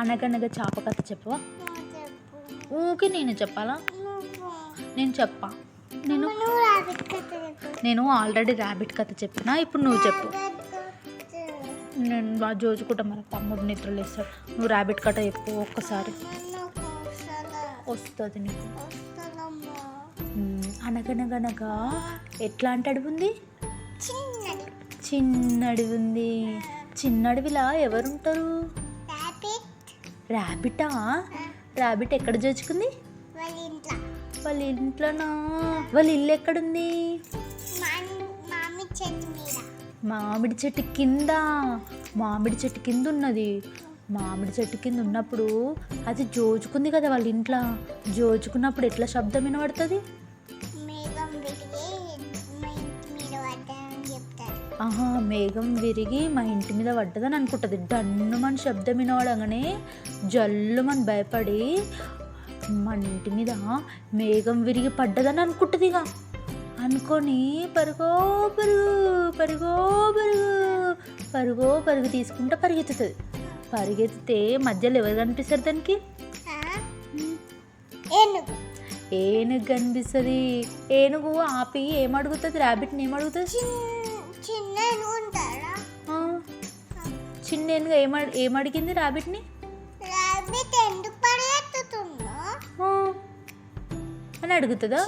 అనగనగా చేప కథ చెప్పవా? ఊకే నేను చెప్పాలా? నేను చెప్పా. నేను నేను ఆల్రెడీ ర్యాబిట్ కథ చెప్పిన. ఇప్పుడు నువ్వు చెప్పు. నేను బాగా జోచుకుంటా, మన తమ్ముడు నిద్రలు వేస్తాడు. నువ్వు ర్యాబిట్ కథ చెప్పు ఒక్కసారి. వస్తుంది నీకు. అనగనగనగా ఎట్లాంటి అడవి ఉంది? చిన్న అడవి ఉంది. చిన్న అడవిలా ఎవరుంటారు? ర్యాబిటా? ర్యాబిట్ ఎక్కడ జోచుకుంది? వాళ్ళ ఇంట్లోనా? వాళ్ళ ఇల్లు ఎక్కడుంది? మామిడి చెట్టు కింద. మామిడి చెట్టు కింద ఉన్నది. మామిడి చెట్టు కింద ఉన్నప్పుడు అది జోచుకుంది కదా వాళ్ళ ఇంట్లో. జోచుకున్నప్పుడు ఎట్లా శబ్దం వినబడుతుంది? ఆహా, మేఘం విరిగి మా ఇంటి మీద పడ్డదని అనుకుంటుంది. డన్ను మన శబ్దం వినవడంగానే జల్లు మన భయపడి మన ఇంటి మీద మేఘం విరిగి పడ్డదని అనుకుంటుంది. ఇక అనుకొని పరుగో పరుగు పరుగో పరుగు పరుగో పరుగు తీసుకుంటూ పరిగెత్తుతుంది. పరిగెత్తితే మధ్యలో ఎవరు కనిపిస్తారు దానికి? ఏనుగు కనిపిస్తుంది. ఏనుగు ఆపి ఏమడుగుతుంది? ర్యాబిట్ని ఏమడుగుతుంది? చిన్న ఏనుగు ఏమడిగింది ర్యాబిట్ని? అని అడుగుతుందా?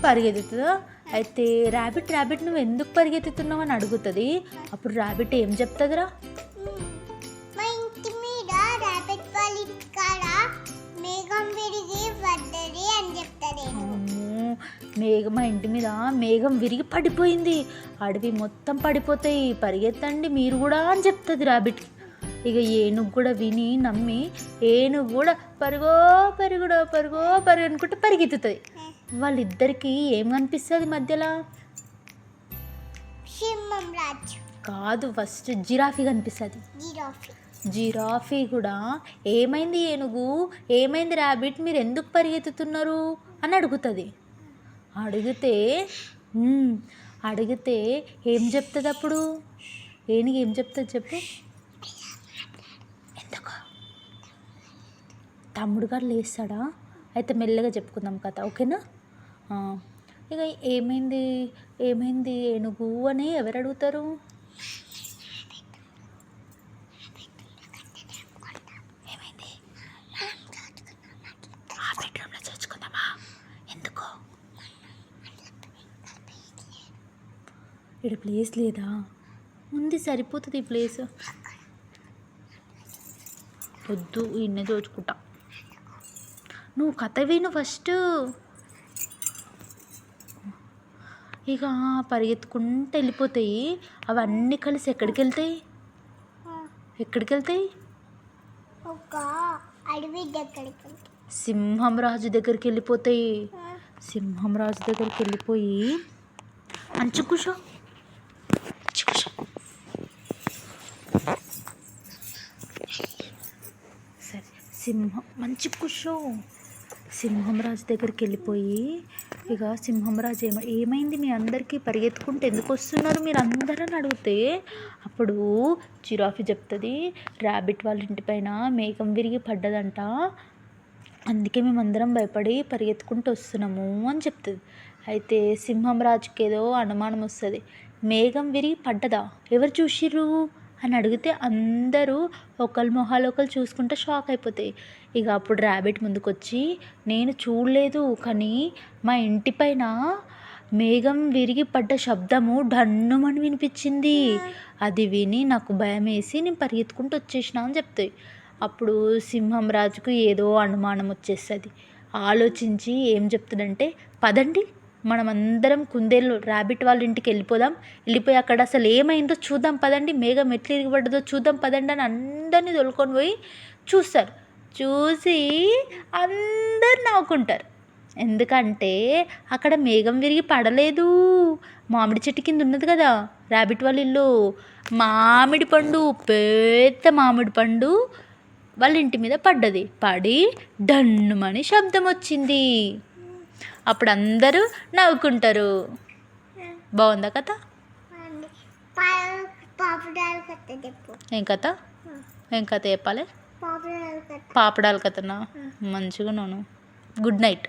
పరిగెత్తుతుందా? అయితే ర్యాబిట్ నువ్వు ఎందుకు పరిగెత్తుతున్నావు అని అడుగుతుంది. అప్పుడు ర్యాబిట్ ఏం చెప్తుందిరా? మా ఇంటి మీద మేఘం విరిగి పడిపోయింది, అడవి మొత్తం పడిపోతాయి, పరిగెత్తండి మీరు కూడా అని చెప్తుంది ర్యాబిట్కి. ఇక ఏనుగు కూడా విని నమ్మి ఏనుగు కూడా పరుగో పరుగుడో పరుగో పరుగు అనుకుంటే పరిగెత్తుతుంది. వాళ్ళిద్దరికి ఏం కనిపిస్తుంది మధ్యలో? కాదు, ఫస్ట్ జిరాఫీ కనిపిస్తుంది. జిరాఫీ కూడా ఏమైంది ఏనుగు, ఏమైంది ర్యాబిట్, మీరు ఎందుకు పరిగెత్తుతున్నారు అని అడుగుతుంది. అడిగితే ఏం చెప్తుంది అప్పుడు? ఏనుగు ఏం చెప్తుంది చెప్పు? ఎందుకు? తమ్ముడు గారు లేస్తాడా? అయితే మెల్లగా చెప్పుకుందాం కథ, ఓకేనా? ఇక ఏమైంది ఏనుగు అని ఎవరు అడుగుతారు? ఏమైంది? ఆ బెడ్రూమ్లో చచ్చుకుందామా? ఎందుకో? ఇక్కడ ప్లేస్ లేదా? ఉంది, సరిపోతుంది ఈ ప్లేస్. వద్దు, ఇన్నే దోచుకుంటా. నువ్వు కథ విను ఫస్ట్. ఇక పరిగెత్తుకుంటూ వెళ్ళిపోతాయి. అవన్నీ కలిసి ఎక్కడికి వెళ్తాయి? సింహం రాజు దగ్గరికి వెళ్ళిపోతాయి. సింహం రాజు దగ్గరికి వెళ్ళిపోయి మంచి కూర్చో. మంచి కూర్చో. సింహం రాజు దగ్గరికి వెళ్ళిపోయి ఇక సింహం రాజు ఏమైంది మీ అందరికీ, పరిగెత్తుకుంటూ ఎందుకు వస్తున్నారు మీరు అందరూ అని అడిగితే అప్పుడు జిరాఫీ చెప్తుంది, ర్యాబిట్ వాళ్ళ ఇంటి పైన మేఘం విరిగి పడ్డదంట, అందుకే మేమందరం భయపడి పరిగెత్తుకుంటూ వస్తున్నాము అని చెప్తుంది. అయితే సింహం రాజుకి ఏదో అనుమానం వస్తుంది. మేఘం విరిగి పడ్డదా, ఎవరు చూసిర్రు అని అడిగితే అందరూ ఒకళ్ళ మొహాలు ఒకళ్ళు చూసుకుంటే షాక్ అయిపోతాయి. ఇక అప్పుడు ర్యాబిట్ ముందుకొచ్చి, నేను చూడలేదు కానీ మా ఇంటి పైన మేఘం విరిగి పడ్డ శబ్దము డన్నుమని వినిపించింది, అది విని నాకు భయం వేసి నేను పరిగెత్తుకుంటూ వచ్చేసిన అని చెప్తాయి. అప్పుడు సింహం రాజుకు ఏదో అనుమానం వచ్చేస్తుంది. ఆలోచించి ఏం చెప్తుందంటే, పదండి మనం అందరం కుందేలు ర్యాబిట్ వాళ్ళ ఇంటికి వెళ్ళిపోయి అక్కడ అసలు ఏమైందో చూద్దాం పదండి, మేఘం ఎట్లా ఇరిగిపడ్డదో చూద్దాం పదండి అని అందరినీ తోలుకొని పోయి చూస్తారు. చూసి అందరు నవ్వుకుంటారు. ఎందుకంటే అక్కడ మేఘం విరిగి పడలేదు, మామిడి చెట్టు కింద ఉన్నది కదా ర్యాబిట్ వాళ్ళ ఇల్లు, పెద్ద మామిడి పండు వాళ్ళ ఇంటి మీద పడ్డది. పడి డన్నుమని శబ్దం వచ్చింది. అప్పుడు అందరూ నవ్వుకుంటారు. బాగుందా కథ? ఏం కథ? ఏం కథ చెప్పాలి? పాపడాల కథనా? మంచిగా ఉన్నాను. Good night.